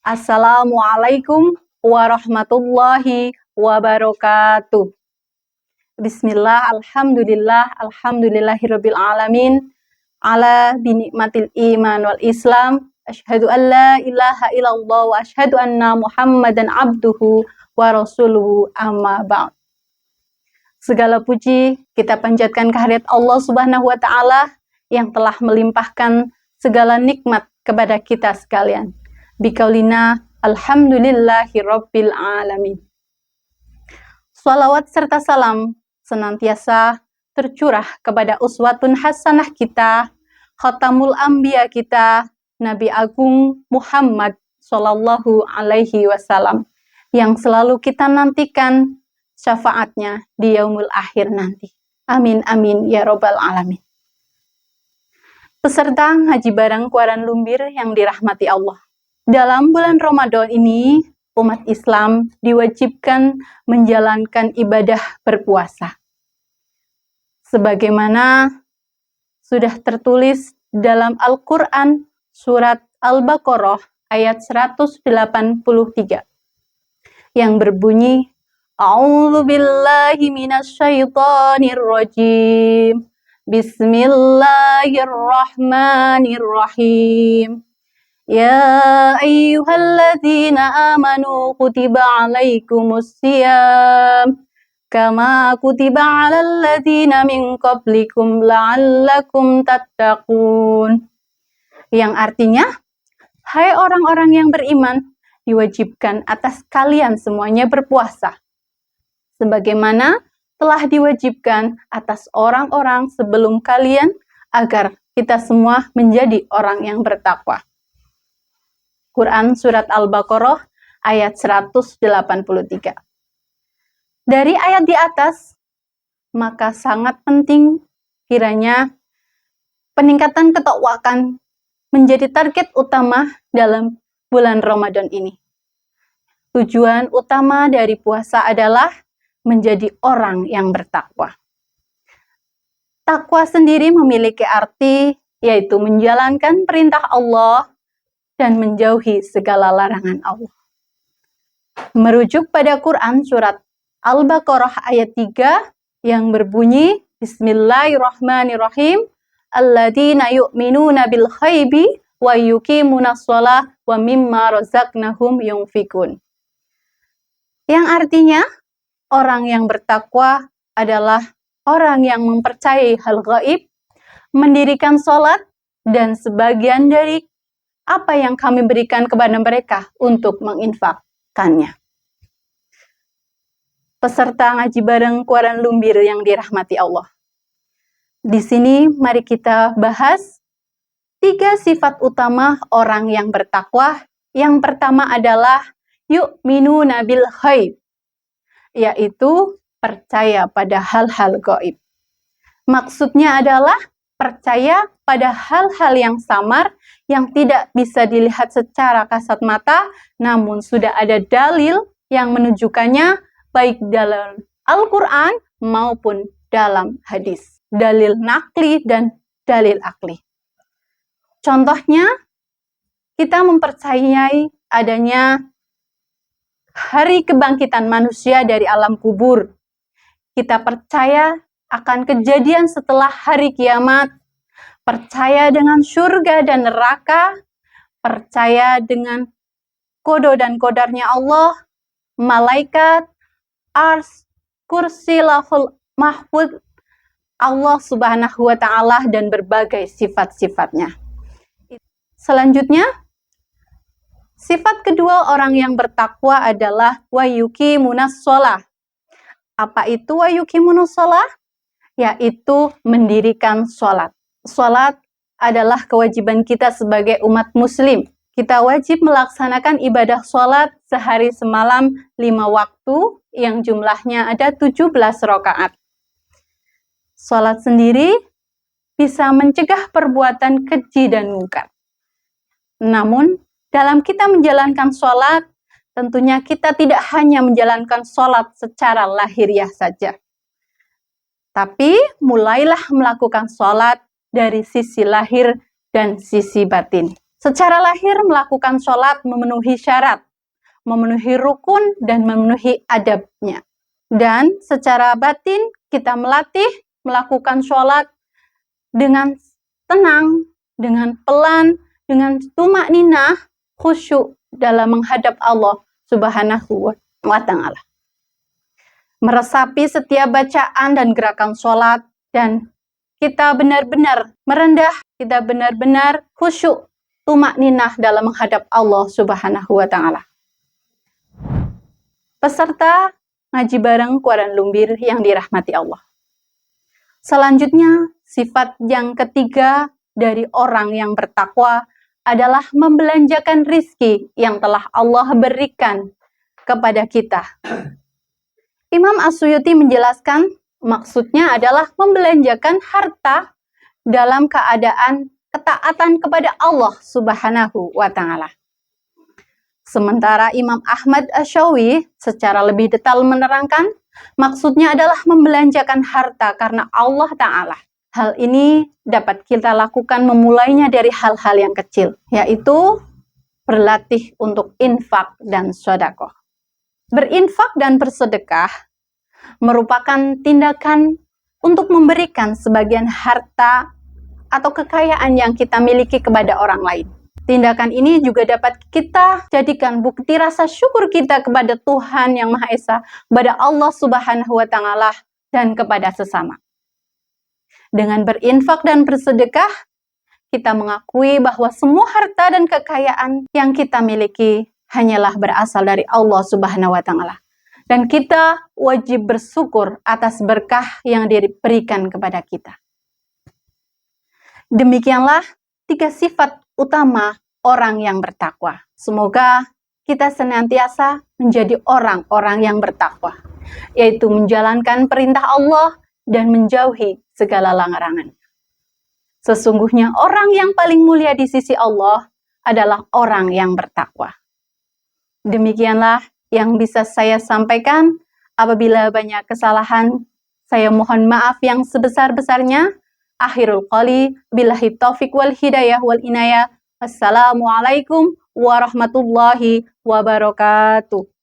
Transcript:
Assalamualaikum warahmatullahi wabarakatuh. Bismillah, alhamdulillahirabbil alamin. Ala binikmatil iman wal islam. Asyhadu an la ilaha illallah wa asyhadu anna Muhammadan abduhu wa rasuluhu amma ba'd. Segala puji kita panjatkan kehadirat Allah Subhanahu wa taala yang telah melimpahkan segala nikmat kepada kita sekalian. Bikaulina alhamdulillahi rabbil alamin. Salawat serta salam senantiasa tercurah kepada uswatun hasanah kita, khatamul anbiya kita, Nabi Agung Muhammad sallallahu alaihi wasallam yang selalu kita nantikan syafaatnya di yaumul akhir nanti. Amin amin ya robbal alamin. Peserta ngaji bareng Kuaran Lumbir yang dirahmati Allah. Dalam bulan Ramadan ini, umat Islam diwajibkan menjalankan ibadah berpuasa. Sebagaimana sudah tertulis dalam Al-Quran surat Al-Baqarah ayat 183 yang berbunyi, A'udzu billahi minasyaitonir rajim. Bismillahirrahmanirrahim. Ya ayyuhalladzina amanu kutiba alaikumus siyam kama kutiba alal ladzina min qablikum la'allakum tattaqun. Yang artinya, hai orang-orang yang beriman, diwajibkan atas kalian semuanya berpuasa sebagaimana telah diwajibkan atas orang-orang sebelum kalian agar kita semua menjadi orang yang bertakwa. Quran Surat Al-Baqarah ayat 183. Dari ayat di atas, maka sangat penting kiranya peningkatan ketakwaan menjadi target utama dalam bulan Ramadan ini. Tujuan utama dari puasa adalah menjadi orang yang bertakwa. Takwa sendiri memiliki arti yaitu menjalankan perintah Allah dan menjauhi segala larangan Allah. Merujuk pada Quran surat Al-Baqarah ayat 3 yang berbunyi, Bismillahirrahmanirrahim, Alladzina yu'minuna bil ghaibi wa yuqimunas shalah wa mimma razaqnahum yunfikun. Yang artinya, orang yang bertakwa adalah orang yang mempercayai hal gaib, mendirikan sholat, dan sebagian dari apa yang kami berikan kepada mereka untuk menginfakkannya. Peserta ngaji bareng Kuaran Lumbir yang dirahmati Allah. Di sini mari kita bahas 3 sifat utama orang yang bertakwa. Yang pertama adalah yu'minuna bil ghaib, yaitu percaya pada hal-hal gaib. Maksudnya adalah percaya pada hal-hal yang samar, yang tidak bisa dilihat secara kasat mata, namun sudah ada dalil yang menunjukkannya baik dalam Al-Quran maupun dalam hadis. Dalil nakli dan dalil akli. Contohnya, kita mempercayai adanya hari kebangkitan manusia dari alam kubur. Kita percaya akan kejadian setelah hari kiamat, percaya dengan surga dan neraka, percaya dengan kodo dan kodarnya Allah, malaikat, ars, kursi, lahul mahfud, Allah Subhanahu wa ta'ala, dan berbagai sifat-sifatnya. Selanjutnya, sifat kedua orang yang bertakwa adalah wa yuqimunas shalah. Apa itu wa yuqimunas shalah? Yaitu mendirikan sholat. Sholat adalah kewajiban kita sebagai umat muslim. Kita wajib melaksanakan ibadah sholat sehari semalam 5 waktu yang jumlahnya ada 17 rakaat. Sholat sendiri bisa mencegah perbuatan keji dan mungkar. Namun, dalam kita menjalankan sholat, tentunya kita tidak hanya menjalankan sholat secara lahiriah saja. Tapi mulailah melakukan sholat dari sisi lahir dan sisi batin. Secara lahir melakukan sholat memenuhi syarat, memenuhi rukun, dan memenuhi adabnya. Dan secara batin kita melatih melakukan sholat dengan tenang, dengan pelan, dengan tumakninah, khusyuk dalam menghadap Allah Subhanahu wa Ta'ala. Meresapi setiap bacaan dan gerakan sholat, dan kita benar-benar merendah, kita benar-benar khusyuk, tumakninah dalam menghadap Allah Subhanahu wa Ta'ala. Peserta ngaji bareng Quran Lumbir yang dirahmati Allah. Selanjutnya, sifat yang ketiga dari orang yang bertakwa adalah membelanjakan rizki yang telah Allah berikan kepada kita. Imam As-Suyuti menjelaskan, maksudnya adalah membelanjakan harta dalam keadaan ketaatan kepada Allah Subhanahu wa Ta'ala. Sementara Imam Ahmad Asy-Syafi'i secara lebih detail menerangkan, maksudnya adalah membelanjakan harta karena Allah Ta'ala. Hal ini dapat kita lakukan memulainya dari hal-hal yang kecil, yaitu berlatih untuk infak dan sedekah. Berinfak dan bersedekah merupakan tindakan untuk memberikan sebagian harta atau kekayaan yang kita miliki kepada orang lain. Tindakan ini juga dapat kita jadikan bukti rasa syukur kita kepada Tuhan Yang Maha Esa, kepada Allah Subhanahu wa Ta'ala, dan kepada sesama. Dengan berinfak dan bersedekah, kita mengakui bahwa semua harta dan kekayaan yang kita miliki hanyalah berasal dari Allah Subhanahu wa Ta'ala. Dan kita wajib bersyukur atas berkah yang diberikan kepada kita. Demikianlah 3 sifat utama orang yang bertakwa. Semoga kita senantiasa menjadi orang-orang yang bertakwa, yaitu menjalankan perintah Allah dan menjauhi segala larangan. Sesungguhnya orang yang paling mulia di sisi Allah adalah orang yang bertakwa. Demikianlah yang bisa saya sampaikan. Apabila banyak kesalahan, saya mohon maaf yang sebesar-besarnya. Akhirul qali, billahi taufiq wal hidayah wal inayah. Wassalamualaikum warahmatullahi wabarakatuh.